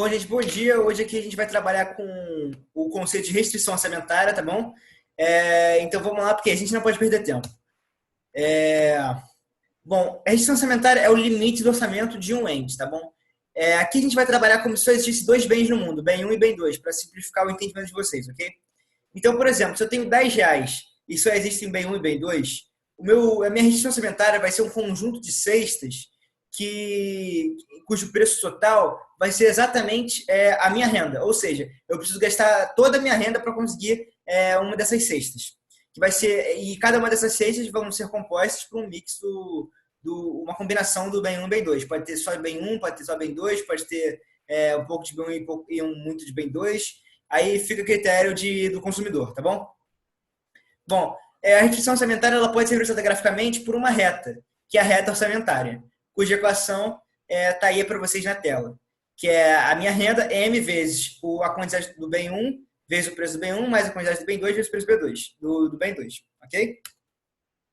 Bom, gente, bom dia. Hoje aqui a gente vai trabalhar com o conceito de restrição orçamentária, tá bom? Então vamos lá, porque a gente não pode perder tempo. Bom, a restrição orçamentária é o limite do orçamento de um ente, tá bom? Aqui a gente vai trabalhar como se só existisse dois bens no mundo, bem um e bem 2, para simplificar o entendimento de vocês, ok? Então, por exemplo, se eu tenho R$ 10 e só existem bem um e bem 2, a minha restrição orçamentária vai ser um conjunto de cestas cujo preço total vai ser exatamente a minha renda. Ou seja, eu preciso gastar toda a minha renda para conseguir uma dessas cestas. E cada uma dessas cestas vão ser compostas por um mix uma combinação do bem 1 e bem 2. Pode ter só bem 1, pode ter só bem 2, pode ter um pouco de bem 1 e muito de bem 2. Aí fica a critério do consumidor, tá bom? Bom, a restrição orçamentária ela pode ser representada graficamente por uma reta, que é a reta orçamentária, cuja equação está aí para vocês na tela, que é a minha renda M vezes a quantidade do bem 1 vezes o preço do bem 1 mais a quantidade do bem 2 vezes o preço do bem 2, ok?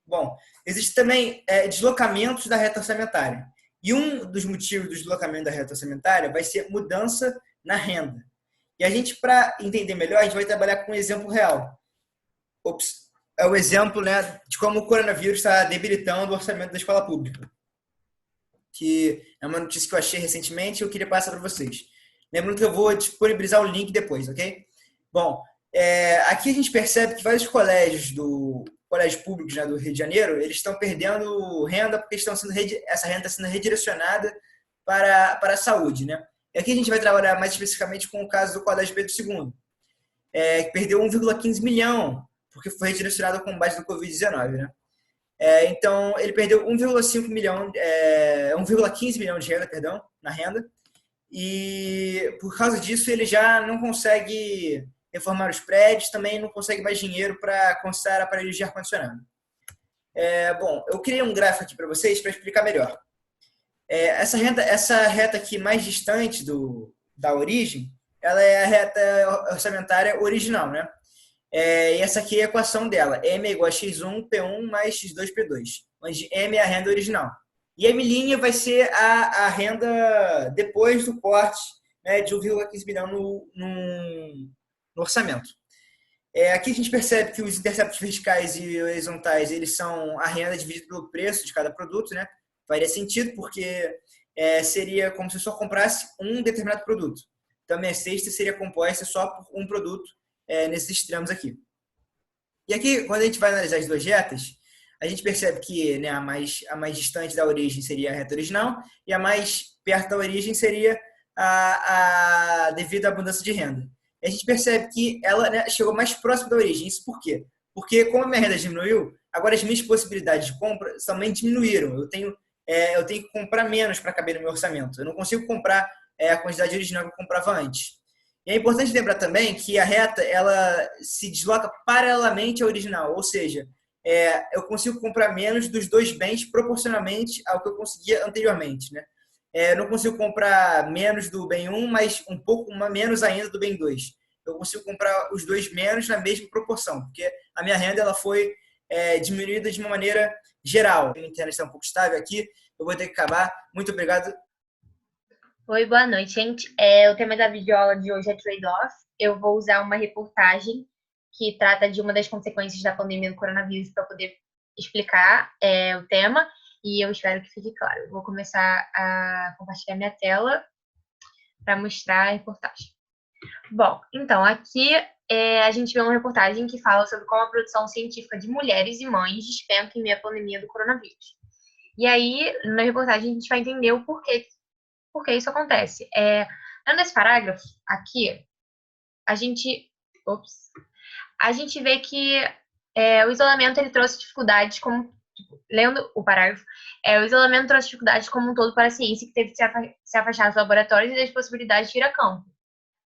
Bom, existem também deslocamentos da reta orçamentária. E um dos motivos do deslocamento da reta orçamentária vai ser mudança na renda. E a gente, para entender melhor, a gente vai trabalhar com um exemplo real. É o exemplo, né, de como o coronavírus está debilitando o orçamento da escola pública, que é uma notícia que eu achei recentemente e eu queria passar para vocês. Lembrando que eu vou disponibilizar o link depois, ok? Bom, aqui a gente percebe que vários colégios públicos, né, do Rio de Janeiro, eles estão perdendo renda porque essa renda está sendo redirecionada para a saúde, né? E aqui a gente vai trabalhar mais especificamente com o caso do Colégio Pedro II, que perdeu 1,15 milhão, porque foi redirecionado com base no Covid-19, né? Então, ele perdeu 1,15 milhão de renda, perdão, na renda, e por causa disso ele já não consegue reformar os prédios, também não consegue mais dinheiro para consertar aparelhos de ar-condicionado. Bom, eu criei um gráfico aqui para vocês para explicar melhor. Essa reta aqui mais distante da origem, ela é a reta orçamentária original, né? E essa aqui é a equação dela. M é igual a x1 P1 mais x2 P2, onde M é a renda original. E M' vai ser a renda depois do corte, né, de 1,15 milhão no orçamento. Aqui a gente percebe que os interceptos verticais e horizontais eles são a renda dividida pelo preço de cada produto, né? Faria sentido porque seria como se eu só comprasse um determinado produto. Então a minha cesta seria composta só por um produto nesses extremos aqui. E aqui, quando a gente vai analisar as duas retas, a gente percebe que, né, a mais distante da origem seria a reta original e a mais perto da origem seria devido à mudança de renda. E a gente percebe que ela, né, chegou mais próximo da origem. Isso por quê? Porque como a minha renda diminuiu, agora as minhas possibilidades de compra também diminuíram. Eu tenho que comprar menos para caber no meu orçamento. Eu não consigo comprar a quantidade original que eu comprava antes. E é importante lembrar também que a reta ela se desloca paralelamente à original, ou seja, eu consigo comprar menos dos dois bens proporcionalmente ao que eu conseguia anteriormente, né? Eu não consigo comprar menos do bem 1, mas um pouco menos ainda do bem 2. Eu consigo comprar os dois menos na mesma proporção, porque a minha renda ela foi diminuída de uma maneira geral. A internet está um pouco estável aqui, eu vou ter que acabar. Muito obrigado. Oi, boa noite, gente. O tema da videoaula de hoje é trade-off. Eu vou usar uma reportagem que trata de uma das consequências da pandemia do coronavírus para poder explicar o tema e eu espero que fique claro. Eu vou começar a compartilhar minha tela para mostrar a reportagem. Bom, então, aqui a gente vê uma reportagem que fala sobre como a produção científica de mulheres e mães despenca em meio à pandemia do coronavírus. E aí, na reportagem, a gente vai entender o porquê isso acontece. Lendo esse parágrafo aqui, a gente vê que o isolamento ele trouxe dificuldades como lendo o parágrafo, o isolamento trouxe dificuldades como um todo para a ciência que teve que se afastar dos laboratórios e das possibilidades de ir a campo.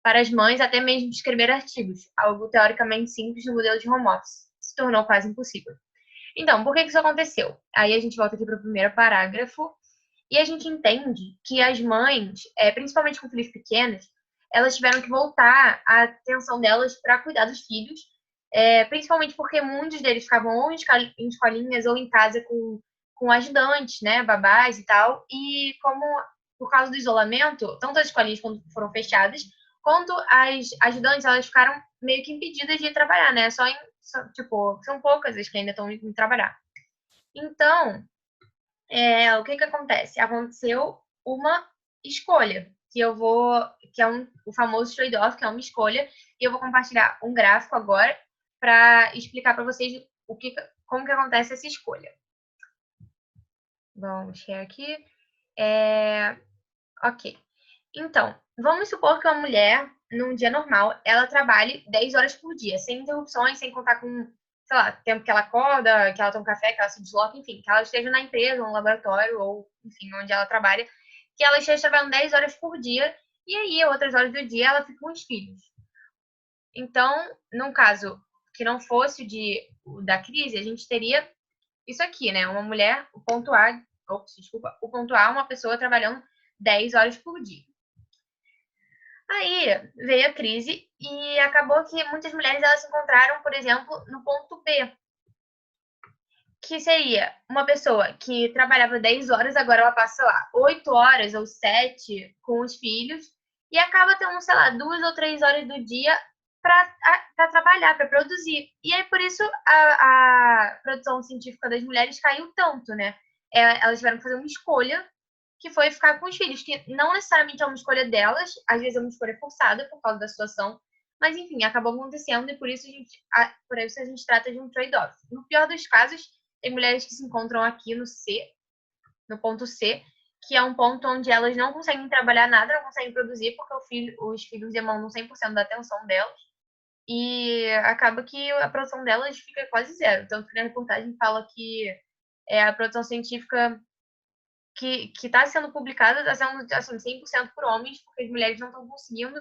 Para as mães, até mesmo de escrever artigos, algo teoricamente simples no modelo de home office, se tornou quase impossível. Então, por que isso aconteceu? Aí a gente volta aqui para o primeiro parágrafo e a gente entende que as mães, principalmente com filhos pequenos, elas tiveram que voltar a atenção delas para cuidar dos filhos, principalmente porque muitos deles ficavam ou em escolinhas ou em casa com ajudantes, né, babás e tal, e como por causa do isolamento, tanto as escolinhas quando foram fechadas, quanto as ajudantes, elas ficaram meio que impedidas de trabalhar, né? Tipo, são poucas as que ainda estão indo trabalhar. Então, o que acontece? Aconteceu uma escolha, que é o famoso trade-off, que é uma escolha, e eu vou compartilhar um gráfico agora para explicar para vocês como que acontece essa escolha. Vamos share aqui. Ok. Então, vamos supor que uma mulher, num dia normal, ela trabalhe 10 horas por dia, sem interrupções, sem contar com, sei lá, tempo que ela acorda, que ela toma café, que ela se desloca, enfim, que ela esteja na empresa, no laboratório, ou, enfim, onde ela trabalha, que ela esteja trabalhando 10 horas por dia, e aí, outras horas do dia, ela fica com os filhos. Então, num caso que não fosse da crise, a gente teria isso aqui, né? Uma mulher, o ponto A, uma pessoa trabalhando 10 horas por dia. Aí veio a crise e acabou que muitas mulheres elas se encontraram, por exemplo, no ponto B, que seria uma pessoa que trabalhava 10 horas, agora ela passa, sei lá, 8 horas ou 7 com os filhos e acaba tendo, sei lá, 2 ou 3 horas do dia para trabalhar, para produzir. E aí, por isso, a produção científica das mulheres caiu tanto, né? Elas tiveram que fazer uma escolha que foi ficar com os filhos, que não necessariamente é uma escolha delas, às vezes é uma escolha forçada por causa da situação, mas enfim, acabou acontecendo e por isso a gente trata de um trade-off. No pior dos casos, tem mulheres que se encontram aqui no ponto C, que é um ponto onde elas não conseguem trabalhar nada, não conseguem produzir, porque os filhos demandam 100% da atenção delas, e acaba que a produção delas fica quase zero. Tanto que na reportagem fala que a produção científica que está sendo publicada está sendo assim, 100% por homens, porque as mulheres não estão conseguindo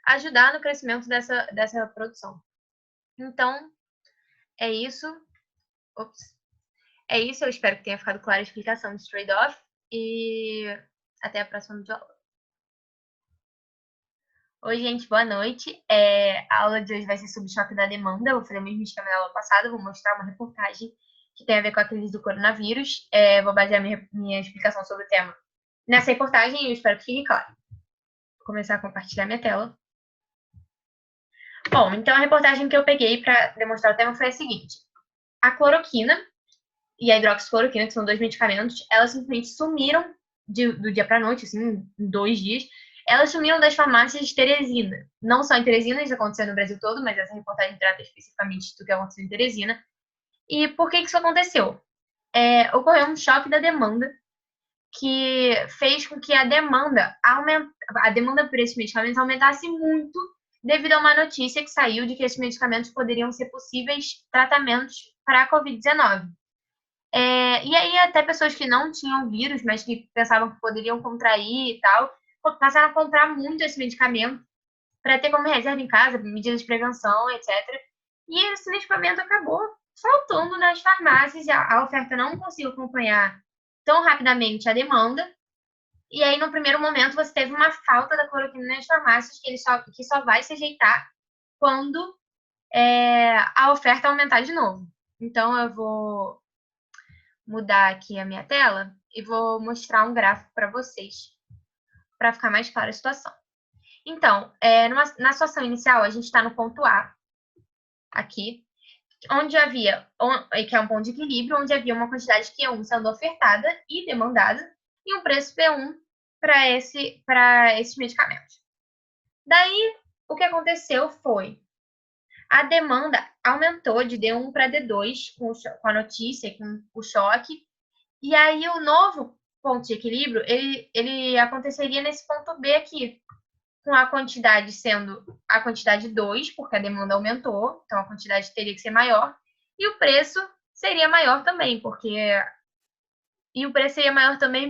ajudar no crescimento dessa produção. Então, é isso. Ops. É isso, eu espero que tenha ficado clara a explicação desse trade-off e até a próxima videoaula. Oi, gente, boa noite. A aula de hoje vai ser sobre choque da demanda. Eu vou fazer o mesmo esquema da aula passada, vou mostrar uma reportagem que tem a ver com a crise do coronavírus. Vou basear minha explicação sobre o tema nessa reportagem e eu espero que fique claro. Vou começar a compartilhar minha tela. Bom, então a reportagem que eu peguei para demonstrar o tema foi a seguinte. A cloroquina e a hidroxicloroquina, que são 2 medicamentos, elas simplesmente sumiram do dia para a noite, assim, em 2 dias. Elas sumiram das farmácias de Teresina. Não só em Teresina, isso aconteceu no Brasil todo, mas essa reportagem trata especificamente do que aconteceu em Teresina. E por que isso aconteceu? Ocorreu um choque da demanda que fez com que a demanda por esses medicamentos aumentasse muito devido a uma notícia que saiu de que esses medicamentos poderiam ser possíveis tratamentos para a Covid-19. E aí até pessoas que não tinham vírus, mas que pensavam que poderiam contrair e tal, passaram a comprar muito esse medicamento para ter como reserva em casa, medidas de prevenção, etc. E esse medicamento acabou faltando nas farmácias, a oferta não conseguiu acompanhar tão rapidamente a demanda. E aí, no primeiro momento, você teve uma falta da cloroquina nas farmácias, que só vai se ajeitar quando a oferta aumentar de novo. Então, eu vou mudar aqui a minha tela e vou mostrar um gráfico para vocês, para ficar mais clara a situação. Então, na situação inicial, a gente está no ponto A, aqui, onde havia, que é um ponto de equilíbrio, onde havia uma quantidade Q1 sendo ofertada e demandada, e um preço P1 para esses medicamentos. Daí, o que aconteceu foi, a demanda aumentou de D1 para D2 com a notícia, com o choque, e aí o novo ponto de equilíbrio, ele aconteceria nesse ponto B aqui, com a quantidade sendo a quantidade 2, porque a demanda aumentou, então a quantidade teria que ser maior, e o preço seria maior também, porque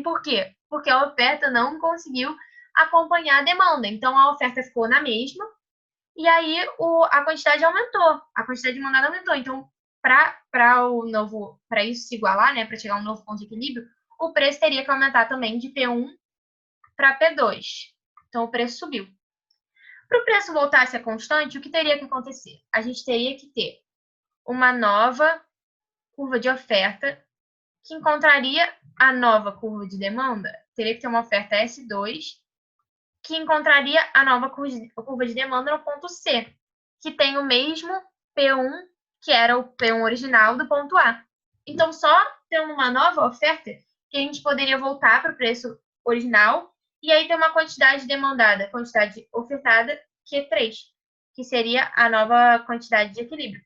por quê? Porque a oferta não conseguiu acompanhar a demanda, então a oferta ficou na mesma, e aí a quantidade aumentou, a quantidade demandada aumentou, então para isso se igualar, né, para chegar a um novo ponto de equilíbrio, o preço teria que aumentar também de P1 para P2. Então o preço subiu. Para o preço voltar a ser constante, o que teria que acontecer? A gente teria que ter uma nova curva de oferta que encontraria a nova curva de demanda, teria que ter uma oferta S2 que encontraria a nova curva de demanda no ponto C, que tem o mesmo P1, que era o P1 original do ponto A. Então, só tendo uma nova oferta que a gente poderia voltar para o preço original e aí ter uma quantidade demandada, quantidade ofertada, Q3, que seria a nova quantidade de equilíbrio.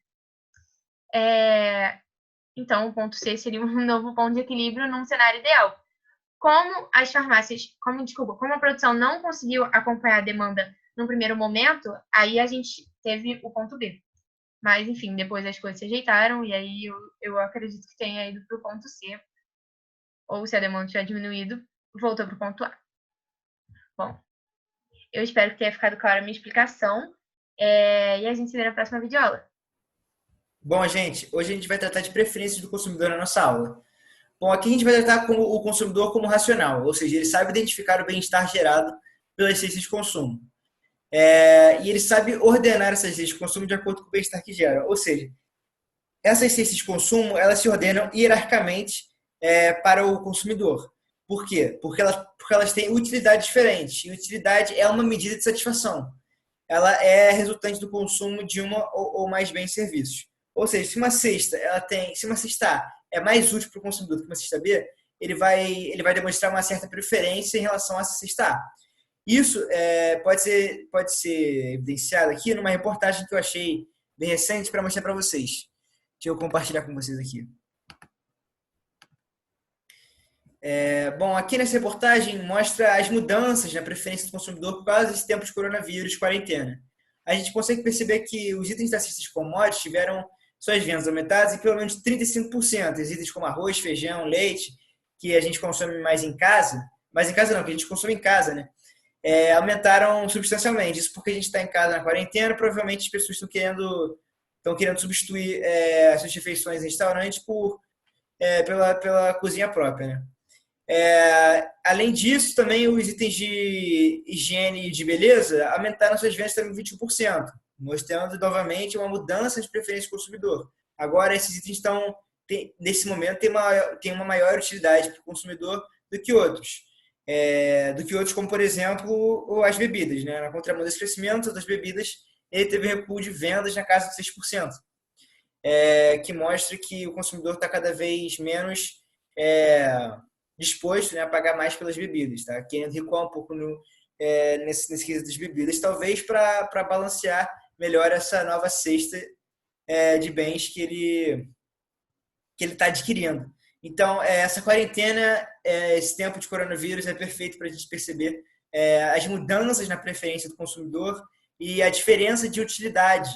Então, o ponto C seria um novo ponto de equilíbrio num cenário ideal. Como a produção não conseguiu acompanhar a demanda no primeiro momento, aí a gente teve o ponto B. Mas, enfim, depois as coisas se ajeitaram e aí eu acredito que tenha ido para o ponto C. Ou se a demanda tiver diminuído, voltou para o ponto A. Bom, eu espero que tenha ficado clara a minha explicação. E a gente se vê na próxima videoaula. Bom, gente, hoje a gente vai tratar de preferências do consumidor na nossa aula. Bom, aqui a gente vai tratar o consumidor como racional, ou seja, ele sabe identificar o bem-estar gerado pelas cestas de consumo. E ele sabe ordenar essas cestas de consumo de acordo com o bem-estar que gera. Ou seja, essas cestas de consumo, elas se ordenam hierarquicamente para o consumidor. Por quê? Porque elas têm utilidades diferentes. E utilidade é uma medida de satisfação. Ela é resultante do consumo de uma ou mais bens e serviços. Ou seja, se uma cesta A é mais útil para o consumidor do que uma cesta B, ele vai demonstrar uma certa preferência em relação a essa cesta A. Isso pode ser evidenciado aqui numa reportagem que eu achei bem recente para mostrar para vocês. Deixa eu compartilhar com vocês aqui. Bom, aqui nessa reportagem mostra as mudanças na preferência do consumidor por causa desse tempo de coronavírus, quarentena. A gente consegue perceber que os itens da cesta de commodities tiveram suas vendas aumentadas em pelo menos 35%. Os itens como arroz, feijão, leite, que a gente consome mais em casa, mas em casa não, que a gente consome em casa, né? Aumentaram substancialmente. Isso porque a gente está em casa na quarentena, provavelmente as pessoas estão querendo substituir as suas refeições em restaurantes pela cozinha própria, né? Além disso, também os itens de higiene e de beleza aumentaram suas vendas também 21%, mostrando novamente uma mudança de preferência do consumidor. Agora, esses itens nesse momento, têm uma maior utilidade para o consumidor do que outros. Como, por exemplo, as bebidas. Né? Na contramão desse crescimento das bebidas, ele teve recuo de vendas na casa de 6%, que mostra que o consumidor está cada vez menos disposto, né, a pagar mais pelas bebidas, tá? Querendo recuar um pouco nesse quesito das bebidas, talvez para balancear melhor essa nova cesta de bens que ele está adquirindo. Então, essa quarentena, esse tempo de coronavírus é perfeito para a gente perceber as mudanças na preferência do consumidor e a diferença de utilidade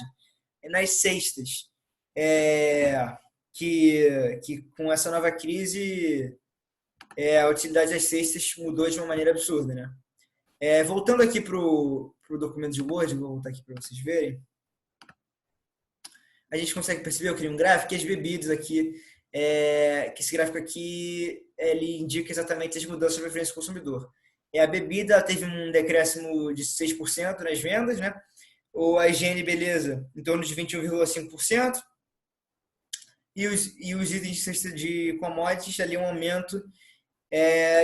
nas cestas, que com essa nova crise a utilidade das cestas mudou de uma maneira absurda, né? Voltando aqui para o documento de Word, vou voltar aqui para vocês verem. A gente consegue perceber, eu criei um gráfico, e as bebidas aqui, que esse gráfico aqui, ele indica exatamente as mudanças de preferência do consumidor. A bebida ela teve um decréscimo de 6% nas vendas, né? A higiene e beleza em torno de 21,5%. E os itens de cesta de commodities, ali um aumento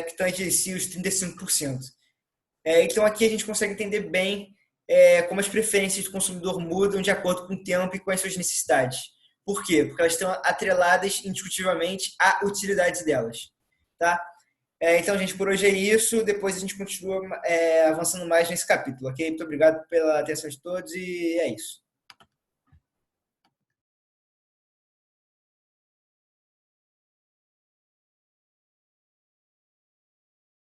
que tangencia os 35%. Então, aqui a gente consegue entender bem como as preferências do consumidor mudam de acordo com o tempo e com as suas necessidades. Por quê? Porque elas estão atreladas indiscutivelmente à utilidade delas. Tá? Então, gente, por hoje é isso. Depois a gente continua avançando mais nesse capítulo. Ok? Muito obrigado pela atenção de todos e é isso.